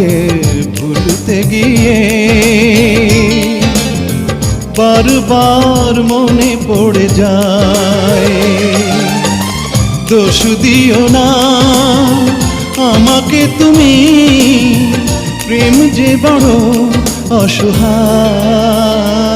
তোমাকে ভুলতে গিয়ে বারবার মনে পড়ে যায়। দোষ দিও না আমাকে তুমি, প্রেম যে বড় অসহায়।